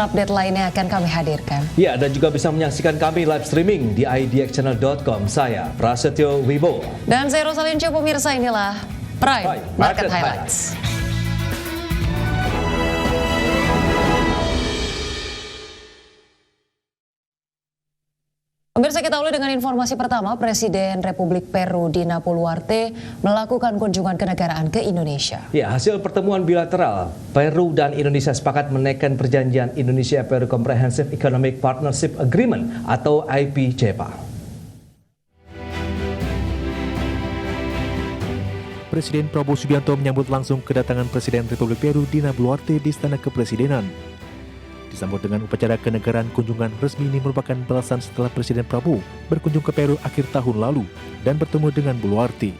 terupdate lainnya akan kami hadirkan. Ya, dan juga bisa menyaksikan kami live streaming di idxchannel.com. Saya Prasetyo Wibo. Dan saya Rosalincio, pemirsa, inilah Prime Market Highlights. Pemirsa, kita awali dengan informasi pertama. Presiden Republik Peru Dina Boluarte melakukan kunjungan kenegaraan ke Indonesia. Ya, hasil pertemuan bilateral, Peru dan Indonesia sepakat menaikkan perjanjian Indonesia-Peru Comprehensive Economic Partnership Agreement atau IPCEPA. Presiden Prabowo Subianto menyambut langsung kedatangan Presiden Republik Peru Dina Boluarte di Istana Kepresidenan. Disambut dengan upacara kenegaraan, kunjungan resmi ini merupakan balasan setelah Presiden Prabowo berkunjung ke Peru akhir tahun lalu dan bertemu dengan Boluarte.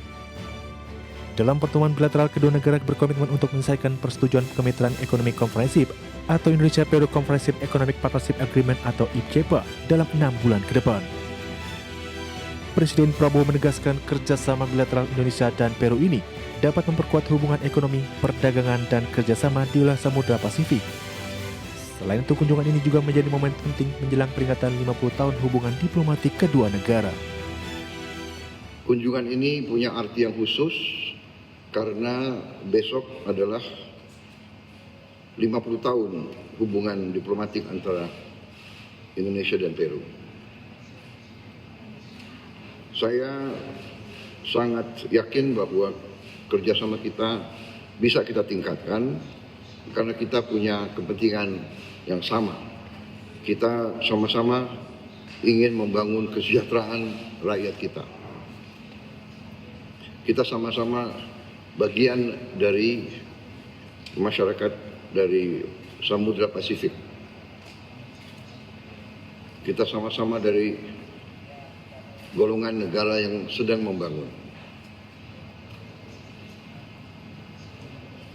Dalam pertemuan bilateral, kedua negara berkomitmen untuk menyelesaikan persetujuan kemitraan ekonomi komprehensif atau Indonesia-Peru Comprehensive Economic Partnership Agreement atau IPCEPA dalam 6 bulan ke depan. Presiden Prabowo menegaskan kerjasama bilateral Indonesia dan Peru ini dapat memperkuat hubungan ekonomi, perdagangan, dan kerjasama di wilayah Samudra Pasifik. Selain itu, kunjungan ini juga menjadi momen penting menjelang peringatan 50 tahun hubungan diplomatik kedua negara. Kunjungan ini punya arti yang khusus karena besok adalah 50 tahun hubungan diplomatik antara Indonesia dan Peru. Saya sangat yakin bahwa kerjasama kita bisa kita tingkatkan karena kita punya kepentingan yang sama. Kita sama-sama ingin membangun kesejahteraan rakyat kita. Kita sama-sama bagian dari masyarakat dari Samudra Pasifik. Kita sama-sama dari golongan negara yang sedang membangun.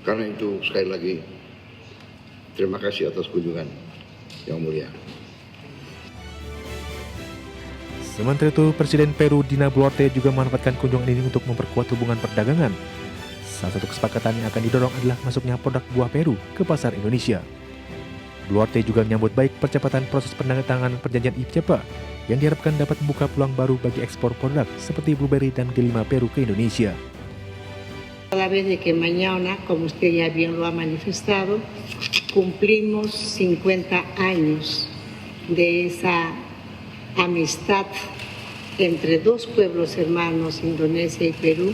Karena itu, sekali lagi, terima kasih atas kunjungan yang mulia. Sementara itu, Presiden Peru Dina Boluarte juga memanfaatkan kunjungan ini untuk memperkuat hubungan perdagangan. Salah satu kesepakatan yang akan didorong adalah masuknya produk buah Peru ke pasar Indonesia. Boluarte juga menyambut baik percepatan proses penandatanganan perjanjian IPCEPA yang diharapkan dapat membuka peluang baru bagi ekspor produk seperti blueberry dan delima Peru ke Indonesia. Toda vez de que mañana, como usted ya bien lo ha manifestado, cumplimos 50 años de esa amistad entre dos pueblos hermanos, Indonesia y Perú,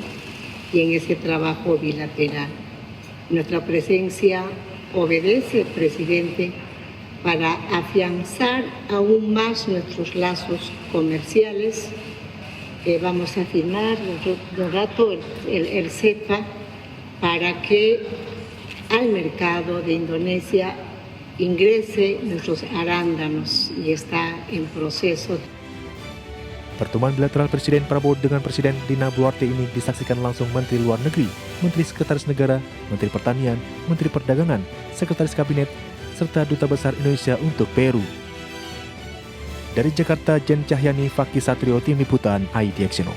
y en ese trabajo bilateral. Nuestra presencia obedece, presidente, para afianzar aún más nuestros lazos comerciales. Vamos a firmar un rato el CEPA para que al mercado de Indonesia ingrese nuestros arándanos y está en proceso. Pertemuan bilateral Presiden Prabowo dengan Presiden Dina Boluarte ini disaksikan langsung Menteri Luar Negeri, Menteri Sekretaris Negara, Menteri Pertanian, Menteri Perdagangan, Sekretaris Kabinet, serta Duta Besar Indonesia untuk Peru. Dari Jakarta, Jen Cahyani, Fakih Satrio, Tim Liputan, IDXchannel.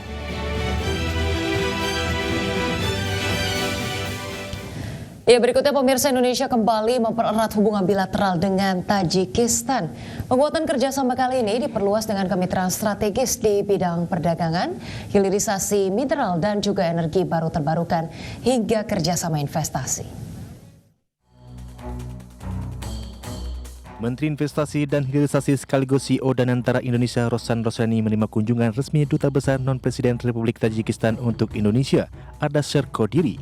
Ya, berikutnya, pemirsa, Indonesia kembali mempererat hubungan bilateral dengan Tajikistan. Penguatan kerjasama kali ini diperluas dengan kemitraan strategis di bidang perdagangan, hilirisasi mineral, dan juga energi baru terbarukan, hingga kerjasama investasi. Menteri Investasi dan Hilirisasi sekaligus CEO dan Antara Indonesia Rosan Roslani menerima kunjungan resmi Duta Besar Non-Presiden Republik Tajikistan untuk Indonesia, Ardasher Kodiri.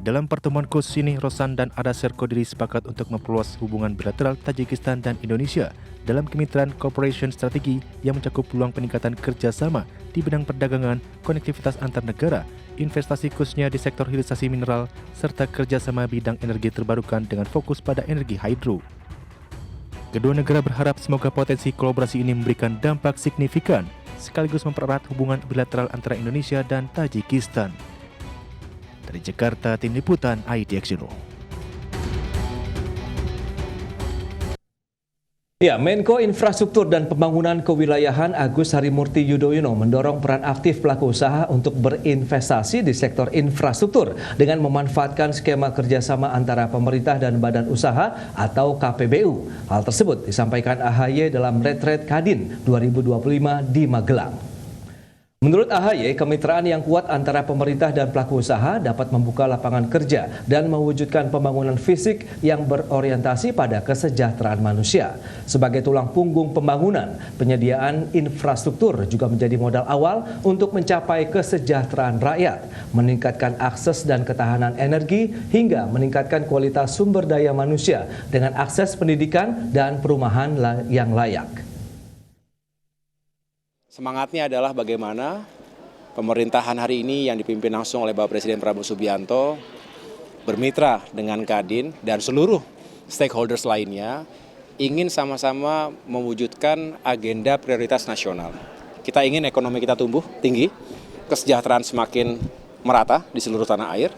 Dalam pertemuan khusus ini, Rosan dan Ardasher Kodiri sepakat untuk memperluas hubungan bilateral Tajikistan dan Indonesia dalam kemitraan cooperation strategi yang mencakup peluang peningkatan kerjasama di bidang perdagangan, konektivitas antar negara, investasi khususnya di sektor hilirisasi mineral, serta kerjasama bidang energi terbarukan dengan fokus pada energi hidro. Kedua negara berharap semoga potensi kolaborasi ini memberikan dampak signifikan sekaligus mempererat hubungan bilateral antara Indonesia dan Tajikistan. Dari Jakarta, Tim Liputan, IDXchannel. Ya, Menko Infrastruktur dan Pembangunan Kewilayahan Agus Harimurti Yudhoyono mendorong peran aktif pelaku usaha untuk berinvestasi di sektor infrastruktur dengan memanfaatkan skema kerjasama antara pemerintah dan badan usaha atau KPBU. Hal tersebut disampaikan AHY dalam Retret Kadin 2025 di Magelang. Menurut AHY, kemitraan yang kuat antara pemerintah dan pelaku usaha dapat membuka lapangan kerja dan mewujudkan pembangunan fisik yang berorientasi pada kesejahteraan manusia. Sebagai tulang punggung pembangunan, penyediaan infrastruktur juga menjadi modal awal untuk mencapai kesejahteraan rakyat, meningkatkan akses dan ketahanan energi, hingga meningkatkan kualitas sumber daya manusia dengan akses pendidikan dan perumahan yang layak. Semangatnya adalah bagaimana pemerintahan hari ini yang dipimpin langsung oleh Bapak Presiden Prabowo Subianto bermitra dengan Kadin dan seluruh stakeholders lainnya ingin sama-sama mewujudkan agenda prioritas nasional. Kita ingin ekonomi kita tumbuh tinggi, kesejahteraan semakin merata di seluruh tanah air,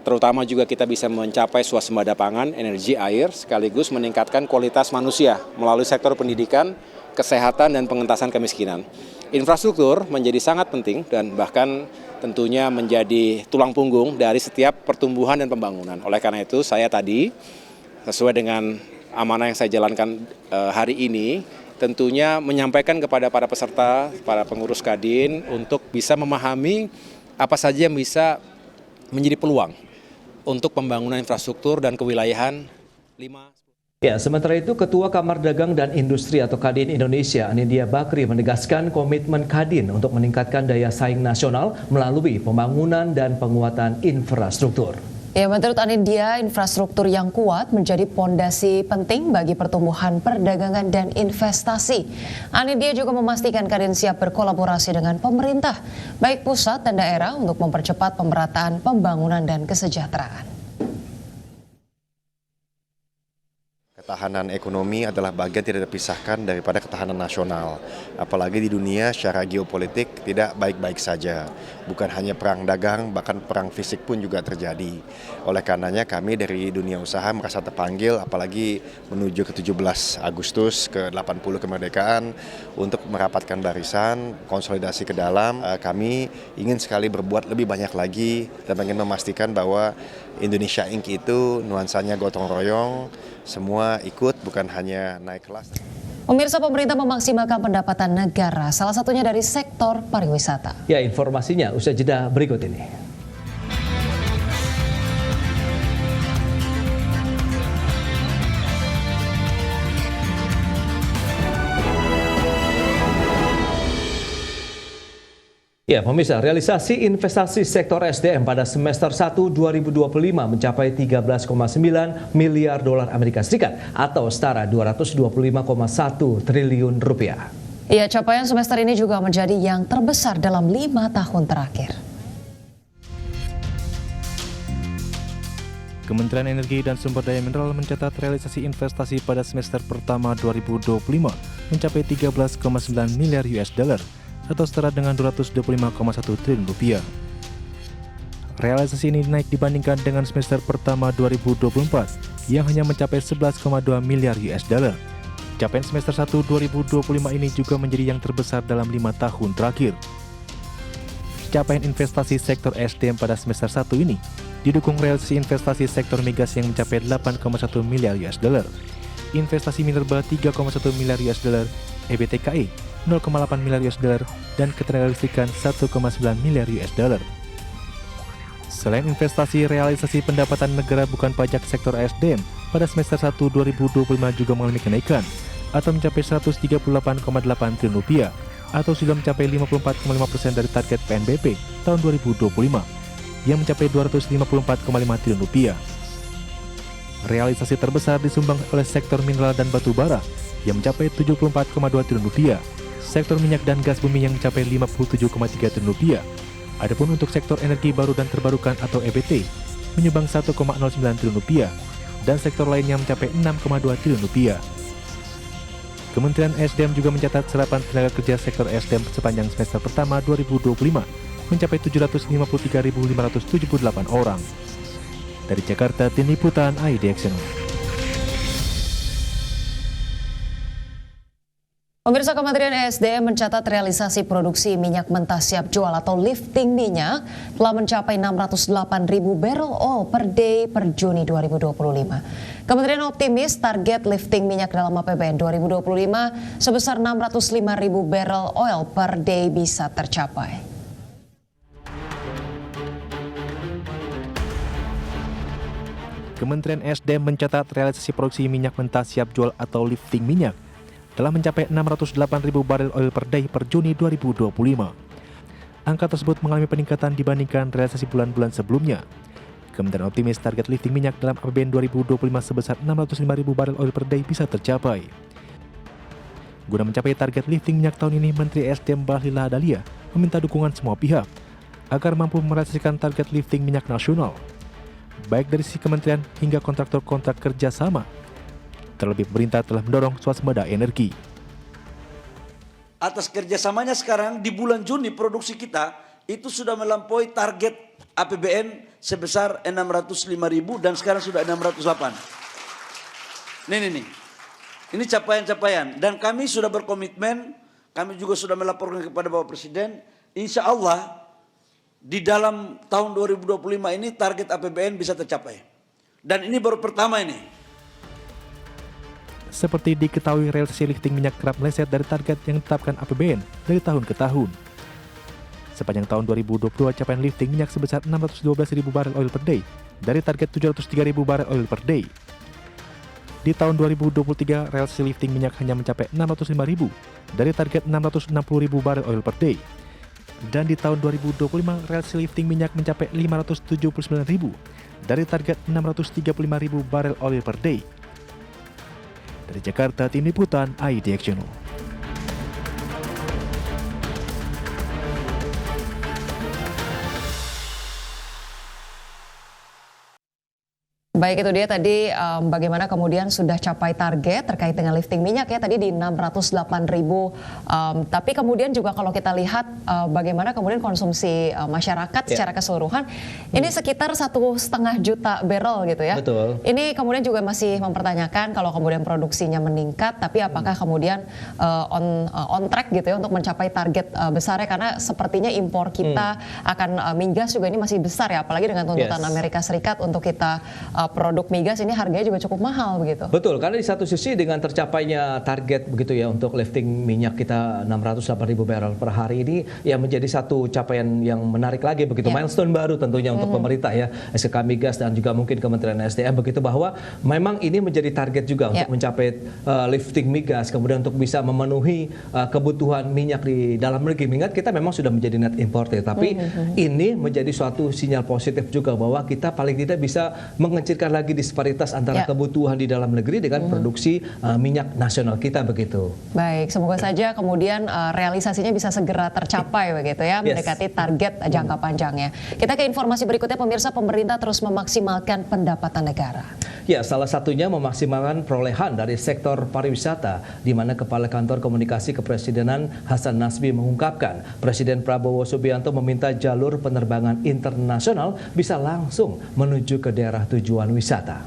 terutama juga kita bisa mencapai swasembada pangan, energi, air, sekaligus meningkatkan kualitas manusia melalui sektor pendidikan, kesehatan, dan pengentasan kemiskinan. Infrastruktur menjadi sangat penting dan bahkan tentunya menjadi tulang punggung dari setiap pertumbuhan dan pembangunan. Oleh karena itu, saya tadi sesuai dengan amanah yang saya jalankan hari ini, tentunya menyampaikan kepada para peserta, para pengurus Kadin untuk bisa memahami apa saja yang bisa menjadi peluang untuk pembangunan infrastruktur dan kewilayahan 5. Ya, sementara itu Ketua Kamar Dagang dan Industri atau Kadin Indonesia, Anindya Bakri, menegaskan komitmen Kadin untuk meningkatkan daya saing nasional melalui pembangunan dan penguatan infrastruktur. Ya, menurut Anindya, infrastruktur yang kuat menjadi pondasi penting bagi pertumbuhan perdagangan dan investasi. Anindya juga memastikan Kadin siap berkolaborasi dengan pemerintah, baik pusat dan daerah, untuk mempercepat pemerataan pembangunan dan kesejahteraan. Ketahanan ekonomi adalah bagian tidak terpisahkan daripada ketahanan nasional. Apalagi di dunia secara geopolitik tidak baik-baik saja. Bukan hanya perang dagang, bahkan perang fisik pun juga terjadi. Oleh karenanya kami dari dunia usaha merasa terpanggil, apalagi menuju ke 17 Agustus, ke 80 kemerdekaan, untuk merapatkan barisan, konsolidasi ke dalam. Kami ingin sekali berbuat lebih banyak lagi dan ingin memastikan bahwa Indonesia Inc. itu nuansanya gotong royong, semua ikut, bukan hanya naik kelas. Pemirsa, pemerintah memaksimalkan pendapatan negara, salah satunya dari sektor pariwisata. Ya, informasinya usai jeda berikut ini. Ya, pemirsa, realisasi investasi sektor SDM pada semester 1 2025 mencapai 13,9 miliar dolar Amerika Serikat atau setara 225,1 triliun rupiah. Ya, capaian semester ini juga menjadi yang terbesar dalam 5 tahun terakhir. Kementerian Energi dan Sumber Daya Mineral mencatat realisasi investasi pada semester pertama 2025 mencapai 13,9 miliar US dollar atau setara dengan 225,1 triliun rupiah. Realisasi ini naik dibandingkan dengan semester pertama 2024 yang hanya mencapai 11,2 miliar US dollar. Capaian semester 1 2025 ini juga menjadi yang terbesar dalam 5 tahun terakhir. Capaian investasi sektor SDM pada semester 1 ini didukung realisasi investasi sektor migas yang mencapai 8,1 miliar US dollar, investasi minerba 3,1 miliar US dollar, EBTKI 0,8 miliar US dollar, dan ketenagalistrikan 1,9 miliar US dollar. Selain investasi, realisasi pendapatan negara bukan pajak sektor SDM pada semester 1 2025 juga mengalami kenaikan atau mencapai 138,8 triliun rupiah atau sudah mencapai 54,5% dari target PNBP tahun 2025 yang mencapai 254,5 triliun rupiah. Realisasi terbesar disumbang oleh sektor mineral dan batu bara yang mencapai 74,2 triliun rupiah, sektor minyak dan gas bumi yang mencapai 57,3 triliun rupiah. Adapun untuk sektor energi baru dan terbarukan atau EBT menyumbang 1,09 triliun rupiah dan sektor lainnya mencapai 6,2 triliun rupiah. Kementerian SDM juga mencatat serapan tenaga kerja sektor SDM sepanjang semester pertama 2025 mencapai 753.578 orang. Dari Jakarta, Tim Liputan IDX. Pemirsa, Kementerian ESDM mencatat realisasi produksi minyak mentah siap jual atau lifting minyak telah mencapai 608.000 barrel oil per day per Juni 2025. Kementerian optimis target lifting minyak dalam APBN 2025 sebesar 605.000 barrel oil per day bisa tercapai. Kementerian ESDM mencatat realisasi produksi minyak mentah siap jual atau lifting minyak telah mencapai 608.000 barel oil per day per Juni 2025. Angka tersebut mengalami peningkatan dibandingkan realisasi bulan-bulan sebelumnya. Kementerian optimis target lifting minyak dalam APBN 2025 sebesar 605.000 barel oil per day bisa tercapai. Guna mencapai target lifting minyak tahun ini, Menteri ESDM Bahlil Lahadalia meminta dukungan semua pihak agar mampu merealisasikan target lifting minyak nasional, baik dari sisi kementerian hingga kontraktor-kontrak kerjasama. Terlebih pemerintah telah mendorong swasembada energi. Atas kerjasamanya sekarang di bulan Juni produksi kita itu sudah melampaui target APBN sebesar 605.000 dan sekarang sudah 608. Nih. Ini capaian-capaian dan kami sudah berkomitmen, kami juga sudah melaporkan kepada Bapak Presiden, insya Allah di dalam tahun 2025 ini target APBN bisa tercapai. Dan ini baru pertama ini. Seperti diketahui, realisasi lifting minyak kerap meleset dari target yang ditetapkan APBN dari tahun ke tahun. Sepanjang tahun 2022, capaian lifting minyak sebesar 612.000 barel oil per day dari target 703.000 barel oil per day. Di tahun 2023, realisasi lifting minyak hanya mencapai 605.000 dari target 660.000 barel oil per day. Dan di tahun 2025, realisasi lifting minyak mencapai 579.000 dari target 635.000 barel oil per day. Dari Jakarta, Tim Liputan IDX Channel. Baik, itu dia tadi bagaimana kemudian sudah capai target terkait dengan lifting minyak ya tadi di 608.000. Tapi kemudian juga kalau kita lihat bagaimana kemudian konsumsi masyarakat secara keseluruhan ini sekitar 1,5 juta barrel gitu ya. Betul. Ini kemudian juga masih mempertanyakan kalau kemudian produksinya meningkat, tapi apakah kemudian on track gitu ya untuk mencapai target besarnya, karena sepertinya impor kita akan migas juga ini masih besar ya, apalagi dengan tuntutan Amerika Serikat untuk kita produk migas ini harganya juga cukup mahal begitu. Betul, karena di satu sisi dengan tercapainya target begitu ya untuk lifting minyak kita 608.000 barrel per hari ini ya menjadi satu capaian yang menarik lagi begitu, milestone baru tentunya untuk pemerintah ya, SK Migas dan juga mungkin Kementerian SDM begitu, bahwa memang ini menjadi target juga untuk mencapai lifting migas, kemudian untuk bisa memenuhi kebutuhan minyak di dalam negeri. Mengingat kita memang sudah menjadi net importer, tapi ini menjadi suatu sinyal positif juga bahwa kita paling tidak bisa mengecilkan lagi disparitas antara kebutuhan di dalam negeri dengan produksi minyak nasional kita begitu. Baik, semoga saja kemudian realisasinya bisa segera tercapai begitu ya, mendekati target jangka panjangnya. Kita ke informasi berikutnya, pemirsa. Pemerintah terus memaksimalkan pendapatan negara. Ya, salah satunya memaksimalkan perolehan dari sektor pariwisata, di mana Kepala Kantor Komunikasi Kepresidenan Hasan Nasbi mengungkapkan Presiden Prabowo Subianto meminta jalur penerbangan internasional bisa langsung menuju ke daerah tujuan wisata.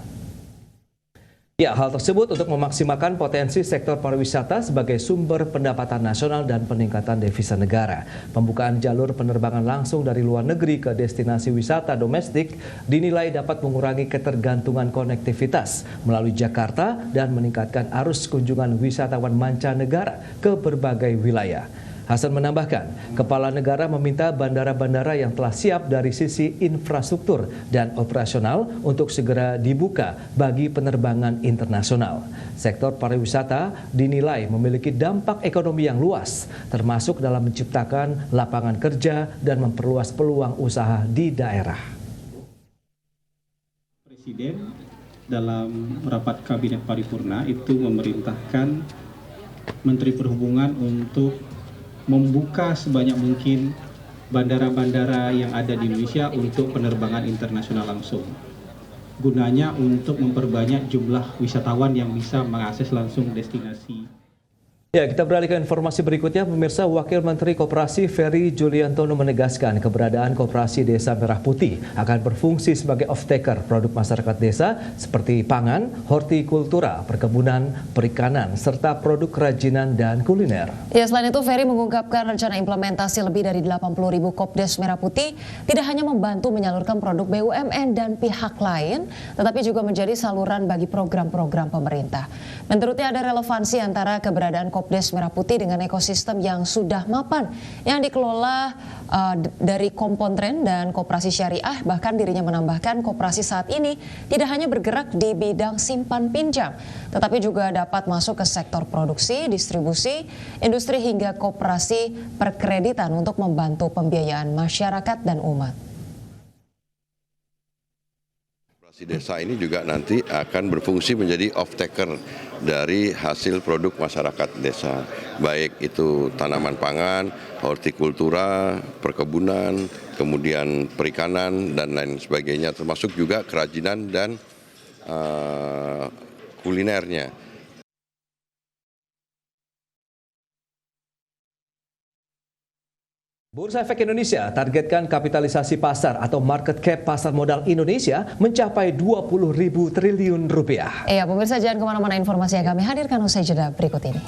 Ya, hal tersebut untuk memaksimalkan potensi sektor pariwisata sebagai sumber pendapatan nasional dan peningkatan devisa negara. Pembukaan jalur penerbangan langsung dari luar negeri ke destinasi wisata domestik dinilai dapat mengurangi ketergantungan konektivitas melalui Jakarta dan meningkatkan arus kunjungan wisatawan mancanegara ke berbagai wilayah. Hasan menambahkan, Kepala Negara meminta bandara-bandara yang telah siap dari sisi infrastruktur dan operasional untuk segera dibuka bagi penerbangan internasional. Sektor pariwisata dinilai memiliki dampak ekonomi yang luas, termasuk dalam menciptakan lapangan kerja dan memperluas peluang usaha di daerah. Presiden dalam rapat Kabinet Paripurna itu memerintahkan Menteri Perhubungan untuk membuka sebanyak mungkin bandara-bandara yang ada di Indonesia untuk penerbangan internasional langsung. Gunanya untuk memperbanyak jumlah wisatawan yang bisa mengakses langsung destinasi Ya, kita beralih ke informasi berikutnya. Pemirsa, Wakil Menteri Koperasi Ferry Juliantono menegaskan keberadaan Koperasi Desa Merah Putih akan berfungsi sebagai off-taker produk masyarakat desa seperti pangan, hortikultura, perkebunan, perikanan, serta produk kerajinan dan kuliner. Ya, selain itu Ferry mengungkapkan rencana implementasi lebih dari 80.000 Kopdes Merah Putih tidak hanya membantu menyalurkan produk BUMN dan pihak lain, tetapi juga menjadi saluran bagi program-program pemerintah. Menurutnya ada relevansi antara keberadaan Kopdes Merah Putih dengan ekosistem yang sudah mapan yang dikelola dari Kompontren dan Koperasi Syariah. Bahkan dirinya menambahkan koperasi saat ini tidak hanya bergerak di bidang simpan pinjam, tetapi juga dapat masuk ke sektor produksi, distribusi, industri hingga koperasi perkreditan untuk membantu pembiayaan masyarakat dan umat. Koperasi desa ini juga nanti akan berfungsi menjadi off-taker dari hasil produk masyarakat desa, baik itu tanaman pangan, hortikultura, perkebunan, kemudian perikanan, dan lain sebagainya, termasuk juga kerajinan dan kulinernya. Bursa Efek Indonesia targetkan kapitalisasi pasar atau market cap pasar modal Indonesia mencapai 20.000 triliun rupiah. Iya, pemirsa jangan kemana-mana, informasi yang kami hadirkan usai jeda berikut ini.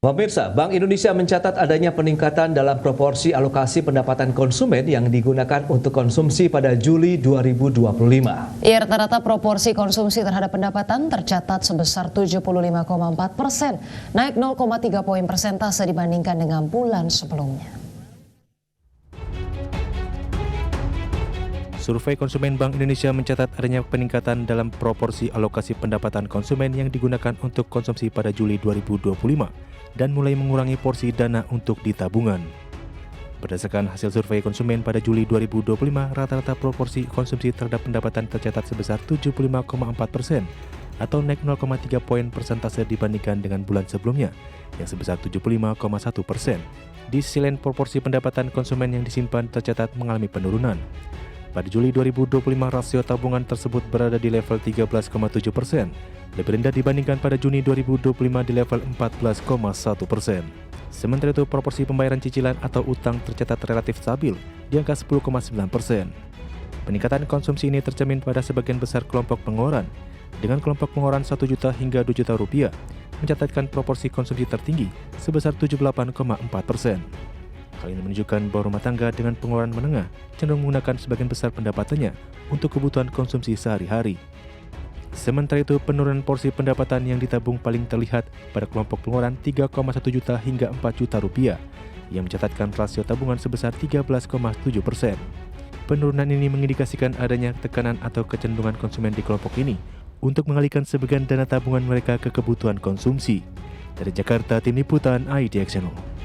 Pemirsa, Bank Indonesia mencatat adanya peningkatan dalam proporsi alokasi pendapatan konsumen yang digunakan untuk konsumsi pada Juli 2025. Ya, rata-rata proporsi konsumsi terhadap pendapatan tercatat sebesar 75,4%, naik 0,3 poin persentase dibandingkan dengan bulan sebelumnya. Survei konsumen Bank Indonesia mencatat adanya peningkatan dalam proporsi alokasi pendapatan konsumen yang digunakan untuk konsumsi pada Juli 2025 dan mulai mengurangi porsi dana untuk ditabungan. Berdasarkan hasil survei konsumen pada Juli 2025, rata-rata proporsi konsumsi terhadap pendapatan tercatat sebesar 75,4% atau naik 0,3 poin persentase dibandingkan dengan bulan sebelumnya yang sebesar 75,1%. Di sisi lain, proporsi pendapatan konsumen yang disimpan tercatat mengalami penurunan. Pada Juli 2025, rasio tabungan tersebut berada di level 13,7%, lebih rendah dibandingkan pada Juni 2025 di level 14,1%. Sementara itu, proporsi pembayaran cicilan atau utang tercatat relatif stabil di angka 10,9%. Peningkatan konsumsi ini tercermin pada sebagian besar kelompok pengeluaran, dengan kelompok pengeluaran 1 juta hingga 2 juta rupiah, mencatatkan proporsi konsumsi tertinggi sebesar 78,4%. Hal ini menunjukkan bahwa rumah tangga dengan pengeluaran menengah cenderung menggunakan sebagian besar pendapatannya untuk kebutuhan konsumsi sehari-hari. Sementara itu, penurunan porsi pendapatan yang ditabung paling terlihat pada kelompok pengeluaran 3,1 juta hingga 4 juta rupiah, yang mencatatkan rasio tabungan sebesar 13,7%. Penurunan ini mengindikasikan adanya tekanan atau kecenderungan konsumen di kelompok ini untuk mengalihkan sebagian dana tabungan mereka ke kebutuhan konsumsi. Dari Jakarta, Tim Liputan IDX Channel.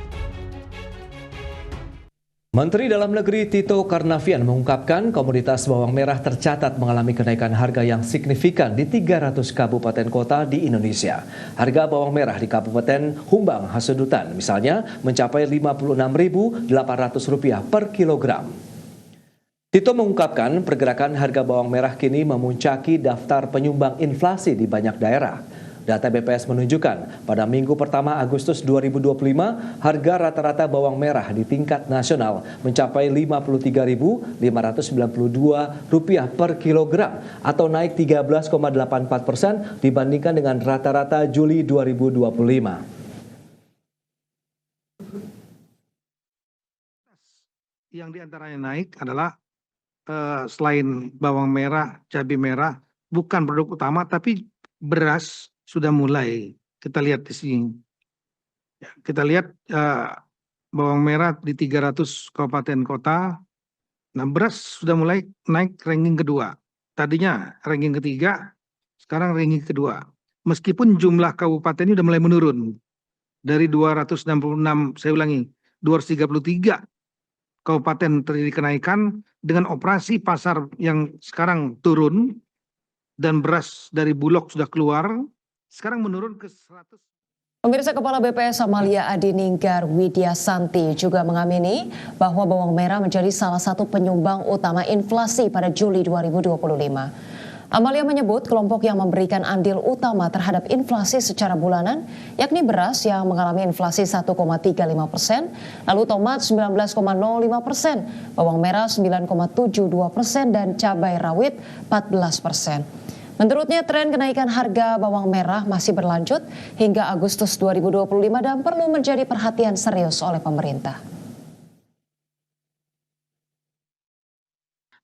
Menteri Dalam Negeri Tito Karnavian mengungkapkan komoditas bawang merah tercatat mengalami kenaikan harga yang signifikan di 300 kabupaten kota di Indonesia. Harga bawang merah di Kabupaten Humbang, Hasundutan misalnya mencapai Rp56.800 per kilogram. Tito mengungkapkan pergerakan harga bawang merah kini memuncaki daftar penyumbang inflasi di banyak daerah. Data BPS menunjukkan pada minggu pertama Agustus 2025, harga rata-rata bawang merah di tingkat nasional mencapai Rp53.592 per kilogram atau naik 13,84% dibandingkan dengan rata-rata Juli 2025. Yang diantaranya naik adalah selain bawang merah, cabai merah, bukan produk utama, tapi beras sudah mulai kita lihat di sini. Ya, kita lihat bawang merah di 300 kabupaten kota. Nah, beras sudah mulai naik ranking kedua. Tadinya ranking ketiga, sekarang ranking kedua. Meskipun jumlah kabupaten ini sudah mulai menurun. Dari 266, saya ulangi, 233 kabupaten terjadi kenaikan dengan operasi pasar yang sekarang turun dan beras dari Bulog sudah keluar. Sekarang menurun ke 100. Pemirsa, Kepala BPS Amalia Adininggar Widya Santi juga mengamini bahwa bawang merah menjadi salah satu penyumbang utama inflasi pada Juli 2025. Amalia menyebut kelompok yang memberikan andil utama terhadap inflasi secara bulanan, yakni beras yang mengalami inflasi 1,35%, lalu tomat 19,05%, bawang merah 9,72%, dan cabai rawit 14%. Menurutnya, tren kenaikan harga bawang merah masih berlanjut hingga Agustus 2025 dan perlu menjadi perhatian serius oleh pemerintah.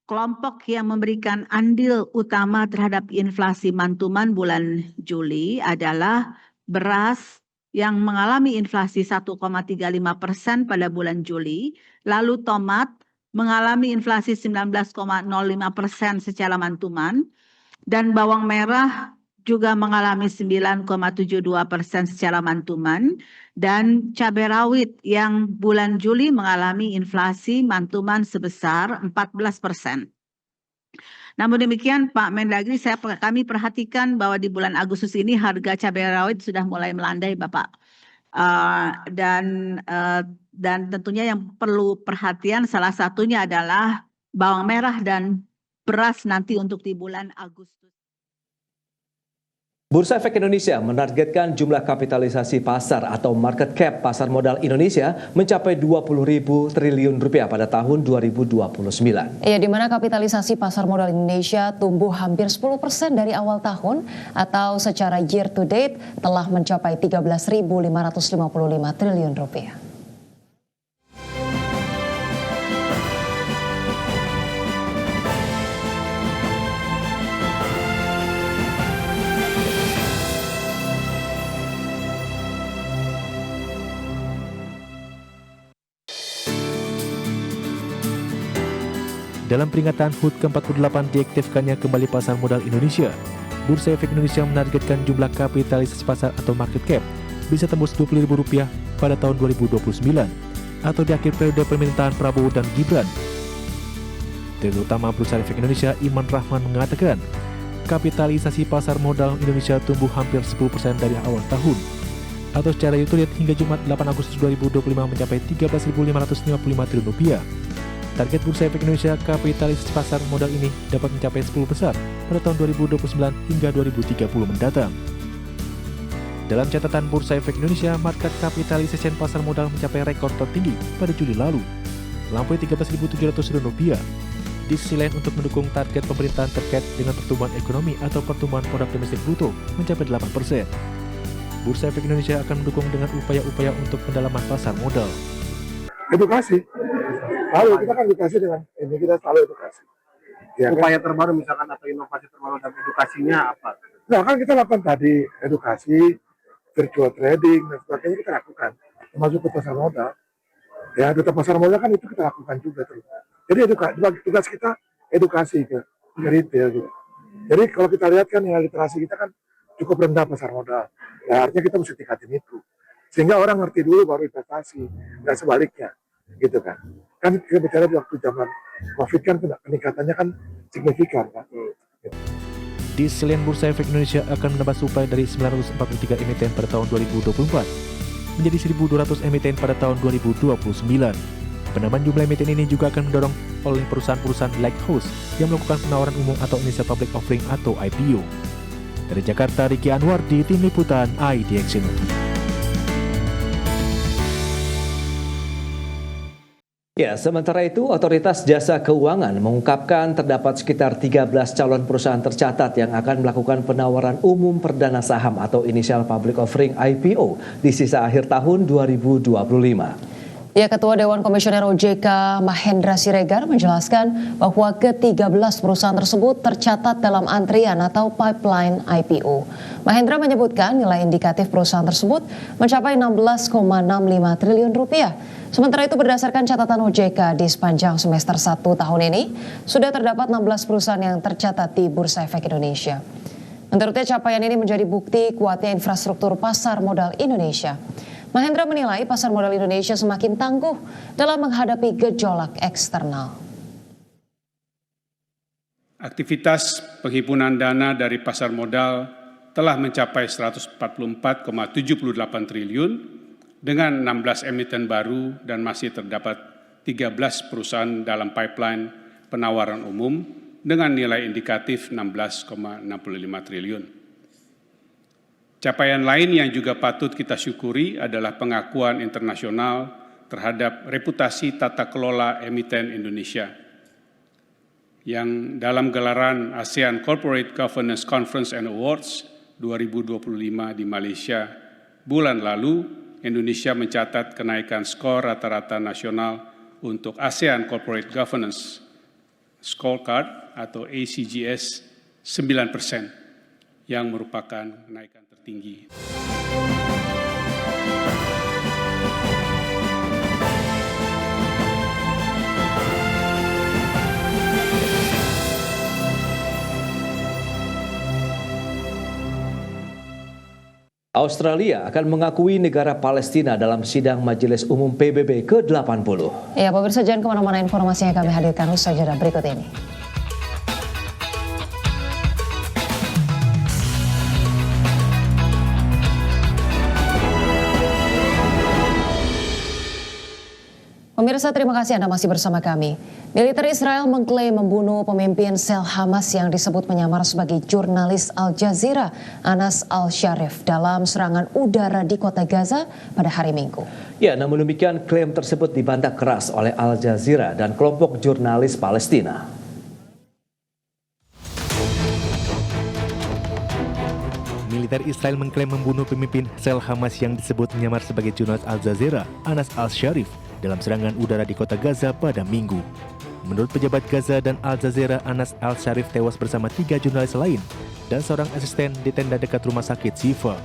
Kelompok yang memberikan andil utama terhadap inflasi mantuman bulan Juli adalah beras yang mengalami inflasi 1,35% pada bulan Juli, lalu tomat mengalami inflasi 19,05% secara mantuman, dan bawang merah juga mengalami 9,72% secara mantuman, dan cabai rawit yang bulan Juli mengalami inflasi mantuman sebesar 14%. Namun demikian, Pak Mendagri, kami perhatikan bahwa di bulan Agustus ini harga cabai rawit sudah mulai melandai, Bapak. Dan tentunya yang perlu perhatian salah satunya adalah bawang merah dan beras nanti untuk di bulan Agustus. Bursa Efek Indonesia menargetkan jumlah kapitalisasi pasar atau market cap pasar modal Indonesia mencapai 20.000 triliun rupiah pada tahun 2029. Ya, di mana kapitalisasi pasar modal Indonesia tumbuh hampir 10% dari awal tahun atau secara year to date telah mencapai 13.555 triliun rupiah. Dalam peringatan HUT ke-48 diaktifkannya kembali pasar modal Indonesia, Bursa Efek Indonesia menargetkan jumlah kapitalisasi pasar atau market cap bisa tembus Rp20.000 pada tahun 2029 atau di akhir periode pemerintahan Prabowo dan Gibran. Direktur Utama Bursa Efek Indonesia Iman Rahman mengatakan, kapitalisasi pasar modal Indonesia tumbuh hampir 10% dari awal tahun, atau secara year to date hingga Jumat 8 Agustus 2025 mencapai Rp13.555 triliun. Target Bursa Efek Indonesia kapitalisasi pasar modal ini dapat mencapai 10 besar pada tahun 2029 hingga 2030 mendatang. Dalam catatan Bursa Efek Indonesia, market capitalization pasar modal mencapai rekor tertinggi pada Juli lalu, melampaui Rp13.700 triliun. Di sisi lain, untuk mendukung target pemerintahan terkait dengan pertumbuhan ekonomi atau pertumbuhan produk domestik bruto mencapai 8%. Bursa Efek Indonesia akan mendukung dengan upaya-upaya untuk pendalaman pasar modal. Edukasi. Lalu kita kan edukasi dengan ini, kita selalu edukasi. Ya, upaya kan? Terbaru misalkan atau inovasi terbaru dalam edukasinya apa? Nah, kan kita lakukan tadi edukasi, virtual trading dan sebagainya kita lakukan. Termasuk ke pasar modal. Ya, data pasar modal kan itu kita lakukan juga terus. Jadi tugas kita edukasi ke retail gitu. Jadi kalau kita lihat kan nilai literasi kita kan cukup rendah pasar modal. Ya, artinya kita mesti tingkatin itu. Sehingga orang ngerti dulu baru investasi dan sebaliknya. Gitu kan. Kan kita bicara di waktu zaman COVID kan peningkatannya kan signifikan kan. Di selain Bursa Efek Indonesia akan menambah suplai dari 943 emiten pada tahun 2024 menjadi 1.200 emiten pada tahun 2029. Penambahan jumlah emiten ini juga akan mendorong oleh perusahaan-perusahaan lighthouse yang melakukan penawaran umum atau initial public offering atau IPO. Dari Jakarta, Riki Anwar di Tim Liputan IDX. Ya, sementara itu Otoritas Jasa Keuangan mengungkapkan terdapat sekitar 13 calon perusahaan tercatat yang akan melakukan penawaran umum perdana saham atau initial public offering IPO di sisa akhir tahun 2025. Ya, Ketua Dewan Komisioner OJK Mahendra Siregar menjelaskan bahwa ke-13 perusahaan tersebut tercatat dalam antrian atau pipeline IPO. Mahendra menyebutkan nilai indikatif perusahaan tersebut mencapai 16,65 triliun rupiah. Sementara itu berdasarkan catatan OJK di sepanjang semester 1 tahun ini, sudah terdapat 16 perusahaan yang tercatat di Bursa Efek Indonesia. Menurutnya capaian ini menjadi bukti kuatnya infrastruktur pasar modal Indonesia. Mahendra menilai pasar modal Indonesia semakin tangguh dalam menghadapi gejolak eksternal. Aktivitas penghimpunan dana dari pasar modal telah mencapai 144,78 triliun dengan 16 emiten baru dan masih terdapat 13 perusahaan dalam pipeline penawaran umum dengan nilai indikatif 16,65 triliun. Capaian lain yang juga patut kita syukuri adalah pengakuan internasional terhadap reputasi tata kelola emiten Indonesia yang dalam gelaran ASEAN Corporate Governance Conference and Awards 2025 di Malaysia bulan lalu, Indonesia mencatat kenaikan skor rata-rata nasional untuk ASEAN Corporate Governance Scorecard atau ACGS 9%, yang merupakan kenaikan tertinggi. Australia akan mengakui negara Palestina dalam sidang Majelis Umum PBB ke-80. Ya, pemirsa, jangan kemana-mana, informasi yang kami hadirkan usai jeda berikut ini. Pemirsa, terima kasih Anda masih bersama kami. Militer Israel mengklaim membunuh pemimpin sel Hamas yang disebut menyamar sebagai jurnalis Al Jazeera, Anas Al-Sharif, dalam serangan udara di kota Gaza pada hari Minggu. Ya, namun demikian klaim tersebut dibantah keras oleh Al Jazeera dan kelompok jurnalis Palestina. Militer Israel mengklaim membunuh pemimpin sel Hamas yang disebut menyamar sebagai jurnalis Al Jazeera, Anas Al-Sharif, dalam serangan udara di kota Gaza pada Minggu. Menurut pejabat Gaza dan Al Jazeera, Anas Al-Sharif tewas bersama 3 jurnalis lain dan seorang asisten di tenda dekat rumah sakit Shifa.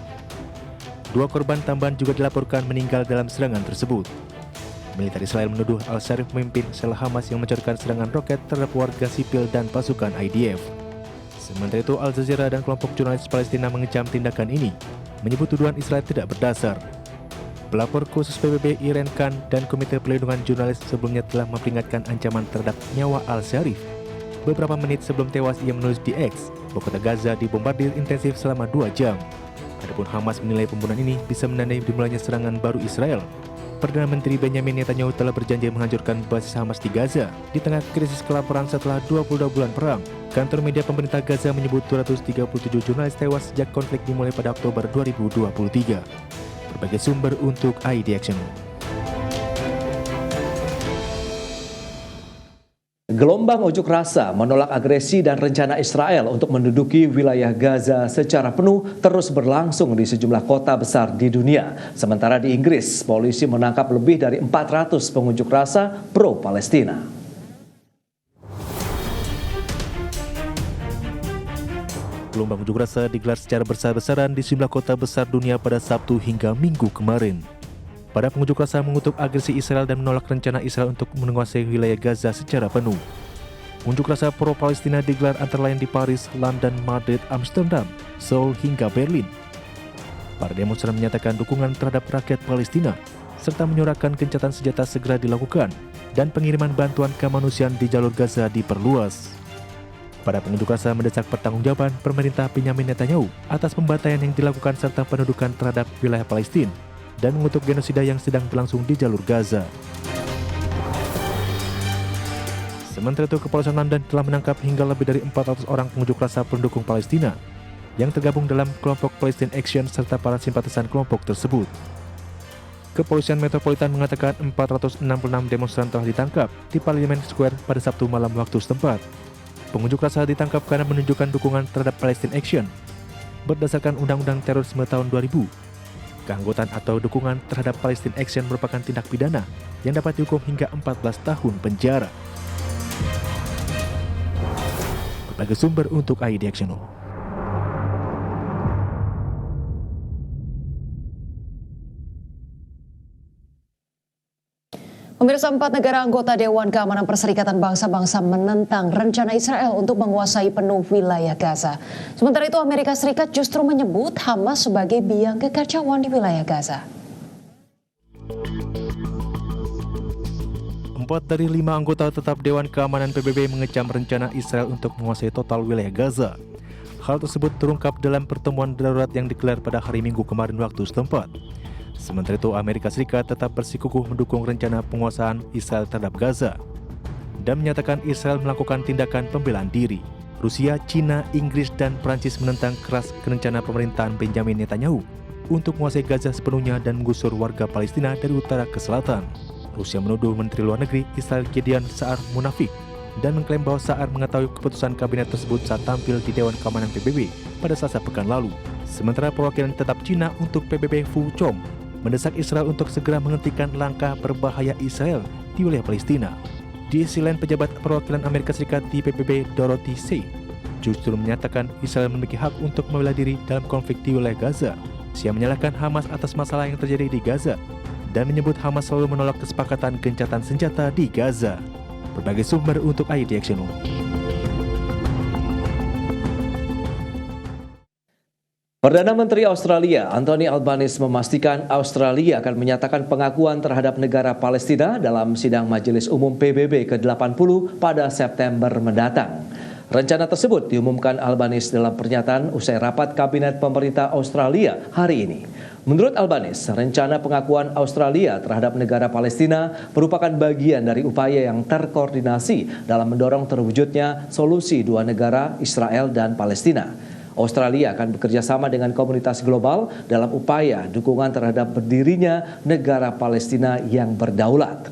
2 korban tambahan juga dilaporkan meninggal dalam serangan tersebut. Militer Israel menuduh Al-Sharif memimpin sel Hamas yang mencarkan serangan roket terhadap warga sipil dan pasukan IDF. Sementara itu, Al Jazeera dan kelompok jurnalis Palestina mengecam tindakan ini, menyebut tuduhan Israel tidak berdasar. Pelapor khusus PBB Irene Khan dan Komite Pelindungan Jurnalis sebelumnya telah memperingatkan ancaman terhadap nyawa Al-Sharif. Beberapa menit sebelum tewas, ia menulis di X bahwa kota Gaza dibombardir intensif selama 2 jam. Adapun Hamas menilai pembunuhan ini bisa menandai dimulainya serangan baru Israel. Perdana Menteri Benjamin Netanyahu telah berjanji menghancurkan basis Hamas di Gaza di tengah krisis kelaparan setelah 22 bulan perang. Kantor media pemerintah Gaza menyebut 237 jurnalis tewas sejak konflik dimulai pada Oktober 2023. Berbagai sumber untuk ID Action. Gelombang unjuk rasa menolak agresi dan rencana Israel untuk menduduki wilayah Gaza secara penuh terus berlangsung di sejumlah kota besar di dunia. Sementara di Inggris, polisi menangkap lebih dari 400 pengunjuk rasa pro-Palestina. Gelombang unjuk rasa digelar secara besar-besaran di sejumlah kota besar dunia pada Sabtu hingga Minggu kemarin. Para pengunjuk rasa mengutuk agresi Israel dan menolak rencana Israel untuk menguasai wilayah Gaza secara penuh. Unjuk rasa pro-Palestina digelar antara lain di Paris, London, Madrid, Amsterdam, Seoul hingga Berlin. Para demonstran menyatakan dukungan terhadap rakyat Palestina serta menyuarakan gencatan senjata segera dilakukan dan pengiriman bantuan kemanusiaan di jalur Gaza diperluas. Para pengunjuk rasa mendesak pertanggungjawaban pemerintah Benjamin Netanyahu atas pembantaian yang dilakukan serta pendudukan terhadap wilayah Palestina dan mengutuk genosida yang sedang berlangsung di jalur Gaza. Sementara itu, kepolisian London telah menangkap hingga lebih dari 400 orang pengunjuk rasa pendukung Palestina yang tergabung dalam kelompok Palestine Action serta para simpatisan kelompok tersebut. Kepolisian Metropolitan mengatakan 466 demonstran telah ditangkap di Parliament Square pada Sabtu malam waktu setempat. Pengunjuk rasa ditangkap karena menunjukkan dukungan terhadap Palestine Action. Berdasarkan Undang-Undang Terorisme tahun 2000, keanggotaan atau dukungan terhadap Palestine Action merupakan tindak pidana yang dapat dihukum hingga 14 tahun penjara. Berbagai sumber untuk ID Action. Pemirsa, 4 negara anggota Dewan Keamanan Perserikatan Bangsa-Bangsa menentang rencana Israel untuk menguasai penuh wilayah Gaza. Sementara itu, Amerika Serikat justru menyebut Hamas sebagai biang kekacauan di wilayah Gaza. 4 dari 5 anggota tetap Dewan Keamanan PBB mengecam rencana Israel untuk menguasai total wilayah Gaza. Hal tersebut terungkap dalam pertemuan darurat yang digelar pada hari Minggu kemarin waktu setempat. Sementara itu, Amerika Serikat tetap bersikukuh mendukung rencana penguasaan Israel terhadap Gaza dan menyatakan Israel melakukan tindakan pembelaan diri. Rusia, China, Inggris, dan Prancis menentang keras rencana pemerintahan Benjamin Netanyahu untuk menguasai Gaza sepenuhnya dan menggusur warga Palestina dari utara ke selatan. Rusia menuduh Menteri Luar Negeri Israel Gideon Sa'ar munafik dan mengklaim bahwa Sa'ar mengetahui keputusan kabinet tersebut saat tampil di Dewan Keamanan PBB pada Selasa pekan lalu. Sementara perwakilan tetap Cina untuk PBB Fu Chong mendesak Israel untuk segera menghentikan langkah berbahaya Israel di wilayah Palestina. Di sisi lain, pejabat perwakilan Amerika Serikat di PBB Dorothy Say justru menyatakan Israel memiliki hak untuk membela diri dalam konflik di wilayah Gaza. Dia menyalahkan Hamas atas masalah yang terjadi di Gaza dan menyebut Hamas selalu menolak kesepakatan gencatan senjata di Gaza. Berbagai sumber untuk ID Action. Perdana Menteri Australia Anthony Albanese memastikan Australia akan menyatakan pengakuan terhadap negara Palestina dalam sidang Majelis Umum PBB ke-80 pada September mendatang. Rencana tersebut diumumkan Albanese dalam pernyataan usai rapat Kabinet Pemerintah Australia hari ini. Menurut Albanese, rencana pengakuan Australia terhadap negara Palestina merupakan bagian dari upaya yang terkoordinasi dalam mendorong terwujudnya solusi dua negara Israel dan Palestina. Australia akan bekerja sama dengan komunitas global dalam upaya dukungan terhadap berdirinya negara Palestina yang berdaulat.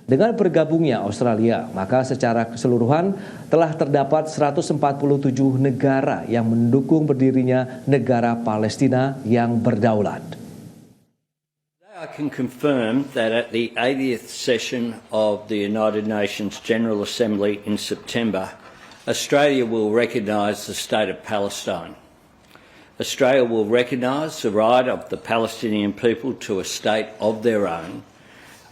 Dengan bergabungnya Australia, maka secara keseluruhan telah terdapat 147 negara yang mendukung berdirinya negara Palestina yang berdaulat. I can confirm that at the 80th session of the United Nations General Assembly in September, Australia will recognise the state of Palestine. Australia will recognise the right of the Palestinian people to a state of their own,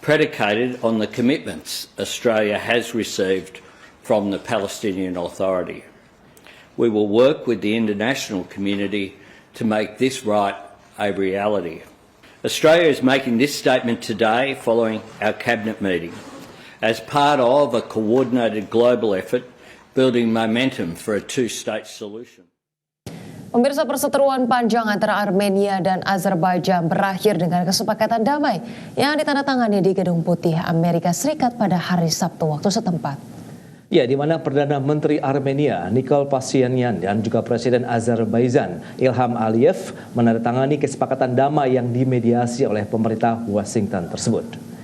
predicated on the commitments Australia has received from the Palestinian Authority. We will work with the international community to make this right a reality. Australia is making this statement today following our Cabinet meeting as part of a coordinated global effort building momentum for a two-state solution. Pemirsa, perseteruan panjang antara Armenia dan Azerbaijan berakhir dengan kesepakatan damai yang ditandatangani di Gedung Putih Amerika Serikat pada hari Sabtu waktu setempat. Ya, di mana Perdana Menteri Armenia Nikol Pashinyan dan juga Presiden Azerbaijan Ilham Aliyev menandatangani kesepakatan damai yang dimediasi oleh pemerintah Washington tersebut.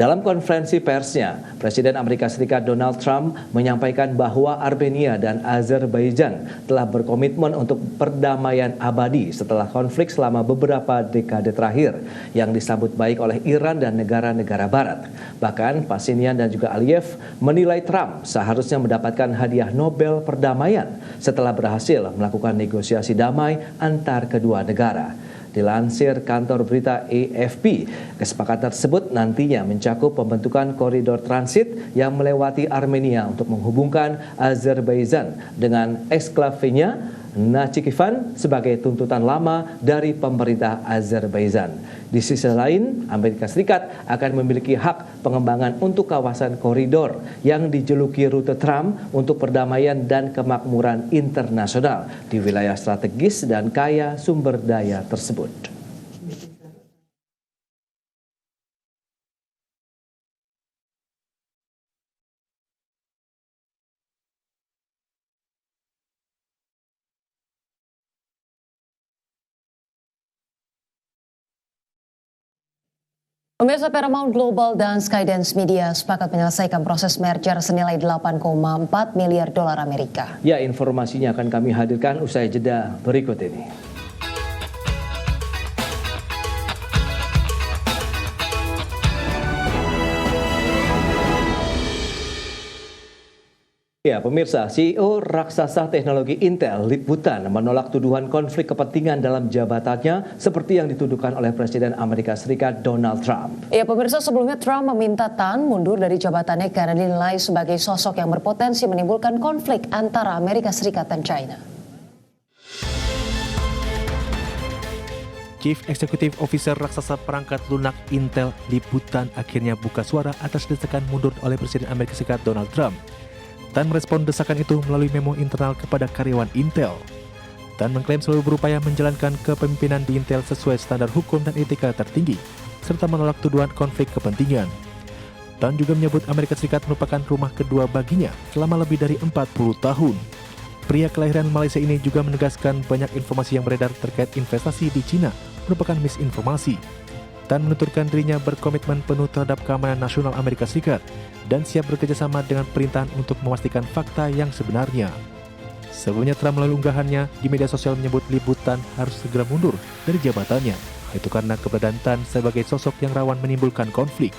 Dalam konferensi persnya, Presiden Amerika Serikat Donald Trump menyampaikan bahwa Armenia dan Azerbaijan telah berkomitmen untuk perdamaian abadi setelah konflik selama beberapa dekade terakhir yang disambut baik oleh Iran dan negara-negara barat. Bahkan Pashinyan dan juga Aliyev menilai Trump seharusnya mendapatkan hadiah Nobel perdamaian setelah berhasil melakukan negosiasi damai antar kedua negara. Dilansir kantor berita AFP, kesepakatan tersebut nantinya mencakup pembentukan koridor transit yang melewati Armenia untuk menghubungkan Azerbaijan dengan eksklavenya Nakhchivan sebagai tuntutan lama dari pemerintah Azerbaijan. Di sisi lain, Amerika Serikat akan memiliki hak pengembangan untuk kawasan koridor yang dijuluki rute Trump untuk perdamaian dan kemakmuran internasional di wilayah strategis dan kaya sumber daya tersebut. Pemirsa, Paramount Global dan Skydance Media sepakat menyelesaikan proses merger senilai 8,4 miliar dolar Amerika. Ya, informasinya akan kami hadirkan usai jeda berikut ini. Ya, pemirsa, CEO raksasa teknologi Intel, Lip Butan, menolak tuduhan konflik kepentingan dalam jabatannya seperti yang dituduhkan oleh Presiden Amerika Serikat Donald Trump. Ya, pemirsa, sebelumnya Trump meminta Tan mundur dari jabatannya karena dinilai sebagai sosok yang berpotensi menimbulkan konflik antara Amerika Serikat dan China. Chief Executive Officer raksasa perangkat lunak Intel, Lip Butan, akhirnya buka suara atas desakan mundur oleh Presiden Amerika Serikat Donald Trump. Tan merespon desakan itu melalui memo internal kepada karyawan Intel. Tan mengklaim selalu berupaya menjalankan kepemimpinan di Intel sesuai standar hukum dan etika tertinggi, serta menolak tuduhan konflik kepentingan. Tan juga menyebut Amerika Serikat merupakan rumah kedua baginya selama lebih dari 40 tahun. Pria kelahiran Malaysia ini juga menegaskan banyak informasi yang beredar terkait investasi di Cina merupakan misinformasi. Tan menuturkan dirinya berkomitmen penuh terhadap keamanan nasional Amerika Serikat dan siap bekerjasama dengan perintahan untuk memastikan fakta yang sebenarnya. Sebelumnya Trump melalui unggahannya di media sosial menyebut Tan harus segera mundur dari jabatannya, itu karena keberadaan Tan sebagai sosok yang rawan menimbulkan konflik.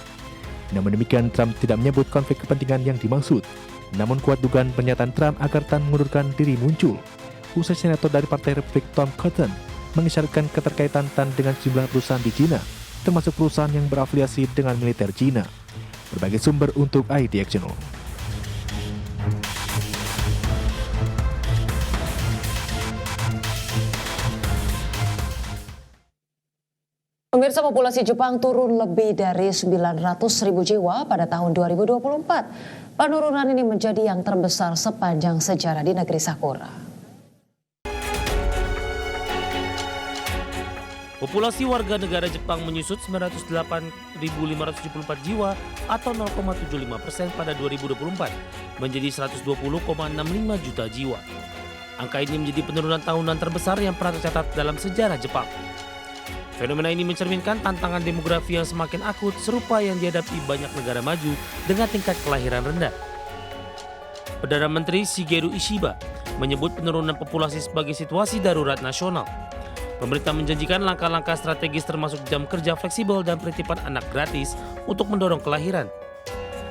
Namun demikian, Trump tidak menyebut konflik kepentingan yang dimaksud. Namun kuat dugaan pernyataan Trump agar Tan mengundurkan diri muncul. Usai senator dari Partai Republik Tom Cotton mengisyaratkan keterkaitan Tan dengan sejumlah perusahaan di Cina, termasuk perusahaan yang berafiliasi dengan militer Cina. Berbagai sumber untuk IDX Channel. Pemirsa, populasi Jepang turun lebih dari 900.000 jiwa pada tahun 2024. Penurunan ini menjadi yang terbesar sepanjang sejarah di negeri Sakura. Populasi warga negara Jepang menyusut 908.574 jiwa atau 0,75% pada 2024 menjadi 120,65 juta jiwa. Angka ini menjadi penurunan tahunan terbesar yang pernah tercatat dalam sejarah Jepang. Fenomena ini mencerminkan tantangan demografi yang semakin akut serupa yang dihadapi banyak negara maju dengan tingkat kelahiran rendah. Perdana Menteri Shigeru Ishiba menyebut penurunan populasi sebagai situasi darurat nasional. Pemerintah menjanjikan langkah-langkah strategis termasuk jam kerja fleksibel dan penitipan anak gratis untuk mendorong kelahiran.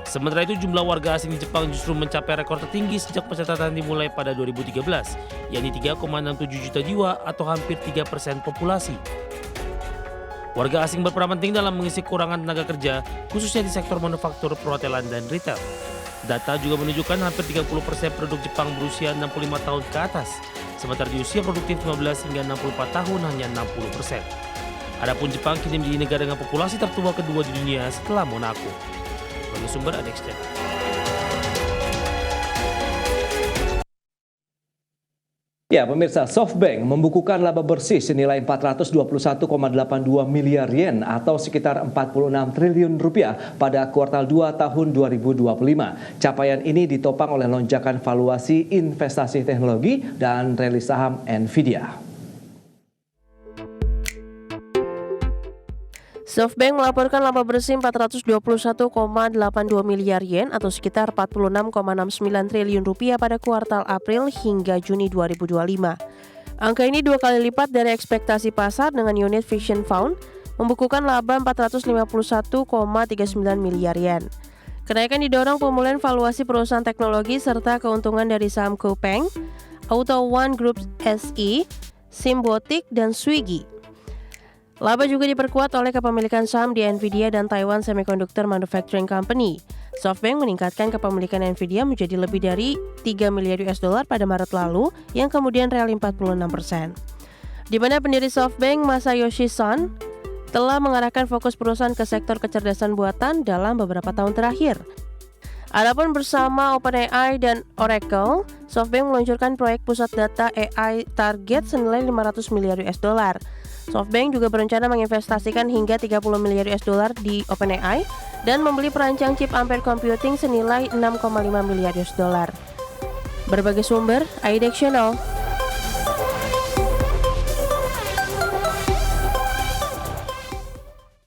Sementara itu jumlah warga asing di Jepang justru mencapai rekor tertinggi sejak pencatatan dimulai pada 2013, yakni 3,67 juta jiwa atau hampir 3% populasi. Warga asing berperan penting dalam mengisi kekurangan tenaga kerja, khususnya di sektor manufaktur, perhotelan, dan retail. Data juga menunjukkan hampir 30% penduduk Jepang berusia 65 tahun ke atas, sementara di usia produktif 15 hingga 64 tahun hanya 60%. Adapun Jepang kini menjadi negara dengan populasi tertua kedua di dunia setelah Monaco. Bagi sumber IDX Channel. Ya, pemirsa, SoftBank membukukan laba bersih senilai 421,82 miliar yen atau sekitar 46 triliun rupiah pada kuartal 2 tahun 2025. Capaian ini ditopang oleh lonjakan valuasi investasi teknologi dan rilis saham Nvidia. SoftBank melaporkan laba bersih 421,82 miliar yen atau sekitar 46,69 triliun rupiah pada kuartal April hingga Juni 2025. Angka ini 2 kali lipat dari ekspektasi pasar dengan unit Vision Fund membukukan laba 451,39 miliar yen. Kenaikan didorong pemulihan valuasi perusahaan teknologi serta keuntungan dari saham Coupang, Auto One Group SE, Symbotic, dan Swiggy. Laba juga diperkuat oleh kepemilikan saham di Nvidia dan Taiwan Semiconductor Manufacturing Company. SoftBank meningkatkan kepemilikan Nvidia menjadi lebih dari 3 miliar US dollar pada Maret lalu, yang kemudian rally 46%. Di mana pendiri SoftBank, Masayoshi Son, telah mengarahkan fokus perusahaan ke sektor kecerdasan buatan dalam beberapa tahun terakhir. Adapun bersama OpenAI dan Oracle, SoftBank meluncurkan proyek pusat data AI target senilai 500 miliar US dollar. SoftBank juga berencana menginvestasikan hingga 30 miliar US dollar di OpenAI dan membeli perancang chip Ampere Computing senilai 6,5 miliar US dollar. Berbagai sumber, IDX Channel.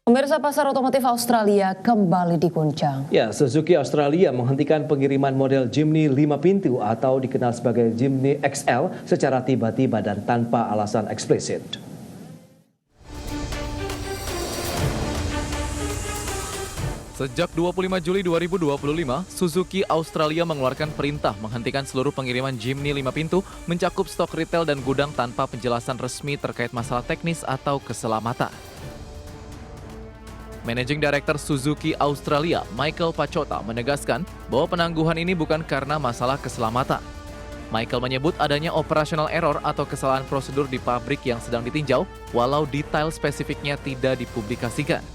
Pemirsa, pasar otomotif Australia kembali diguncang. Ya, Suzuki Australia menghentikan pengiriman model Jimny 5 pintu atau dikenal sebagai Jimny XL secara tiba-tiba dan tanpa alasan eksplisit. Sejak 25 Juli 2025, Suzuki Australia mengeluarkan perintah menghentikan seluruh pengiriman Jimny 5 pintu mencakup stok retail dan gudang tanpa penjelasan resmi terkait masalah teknis atau keselamatan. Managing Director Suzuki Australia, Michael Pachota, menegaskan bahwa penangguhan ini bukan karena masalah keselamatan. Michael menyebut adanya operational error atau kesalahan prosedur di pabrik yang sedang ditinjau, walau detail spesifiknya tidak dipublikasikan.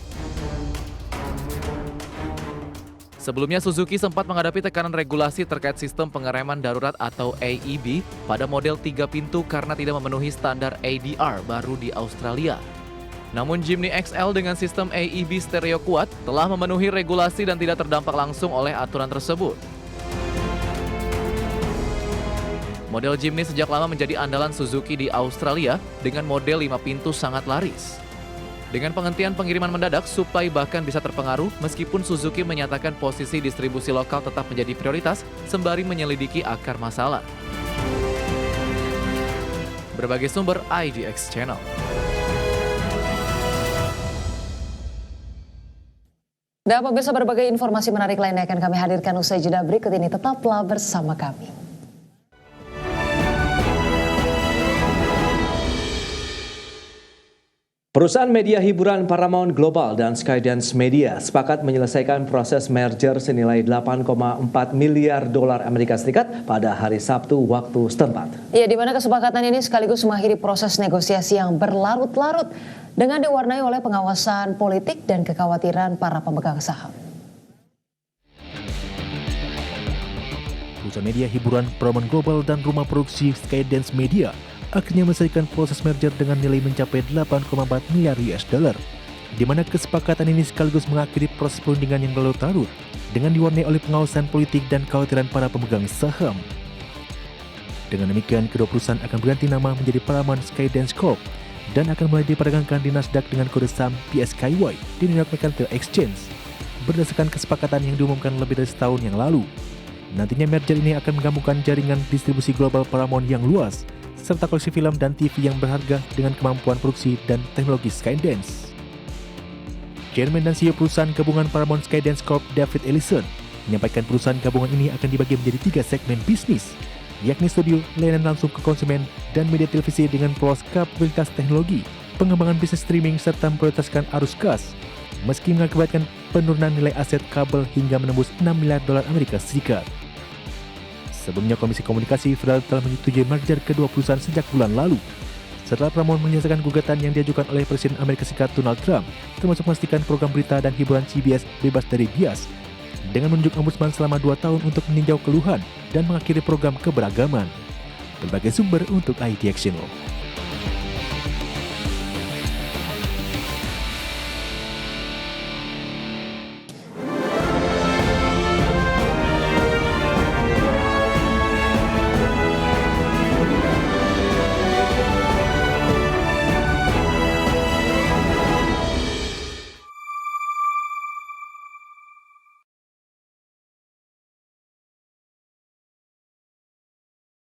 Sebelumnya Suzuki sempat menghadapi tekanan regulasi terkait sistem pengereman darurat atau AEB pada model 3 pintu karena tidak memenuhi standar ADR baru di Australia. Namun Jimny XL dengan sistem AEB stereo kuat telah memenuhi regulasi dan tidak terdampak langsung oleh aturan tersebut. Model Jimny sejak lama menjadi andalan Suzuki di Australia dengan model 5 pintu sangat laris. Dengan penghentian pengiriman mendadak, suplai bahkan bisa terpengaruh meskipun Suzuki menyatakan posisi distribusi lokal tetap menjadi prioritas sembari menyelidiki akar masalah. Berbagai sumber IDX Channel. Dan pemirsa, berbagai informasi menarik lainnya akan kami hadirkan usai jeda berikut ini. Tetaplah bersama kami. Perusahaan media hiburan Paramount Global dan Skydance Media sepakat menyelesaikan proses merger senilai 8,4 miliar dolar Amerika Serikat pada hari Sabtu waktu setempat. Ya, di mana kesepakatan ini sekaligus mengakhiri proses negosiasi yang berlarut-larut dengan diwarnai oleh pengawasan politik dan kekhawatiran para pemegang saham. Perusahaan media hiburan Paramount Global dan rumah produksi Skydance Media akhirnya menyelesaikan proses merger dengan nilai mencapai 8,4 miliar US dollar, di mana kesepakatan ini sekaligus mengakhiri proses perundingan yang berlarut-larut dengan diwarnai oleh pengawasan politik dan kekhawatiran para pemegang saham. Dengan demikian, kedua perusahaan akan berganti nama menjadi Paramount Skydance Corp dan akan mulai diperdagangkan di Nasdaq dengan kode saham PSKY di New York Mercantile Exchange, berdasarkan kesepakatan yang diumumkan lebih dari setahun yang lalu. Nantinya merger ini akan menggabungkan jaringan distribusi global Paramount yang luas, serta koleksi film dan TV yang berharga dengan kemampuan produksi dan teknologi Skydance. Chairman dan CEO perusahaan gabungan Paramount Skydance Corp, David Ellison, menyampaikan perusahaan gabungan ini akan dibagi menjadi 3 segmen bisnis, yakni studio, layanan langsung ke konsumen, dan media televisi dengan poros kapabilitas teknologi, pengembangan bisnis streaming, serta memprioritaskan arus kas, meski mengakibatkan penurunan nilai aset kabel hingga menembus 6 miliar dolar Amerika Serikat. Sebelumnya, Komisi Komunikasi Federal telah menyetujui merger kedua perusahaan sejak bulan lalu, setelah Paramount menyelesaikan gugatan yang diajukan oleh Presiden Amerika Serikat Donald Trump, termasuk memastikan program berita dan hiburan CBS bebas dari bias, dengan menunjuk ombudsman selama 2 tahun untuk meninjau keluhan dan mengakhiri program keberagaman. Berbagai sumber untuk IDX Channel.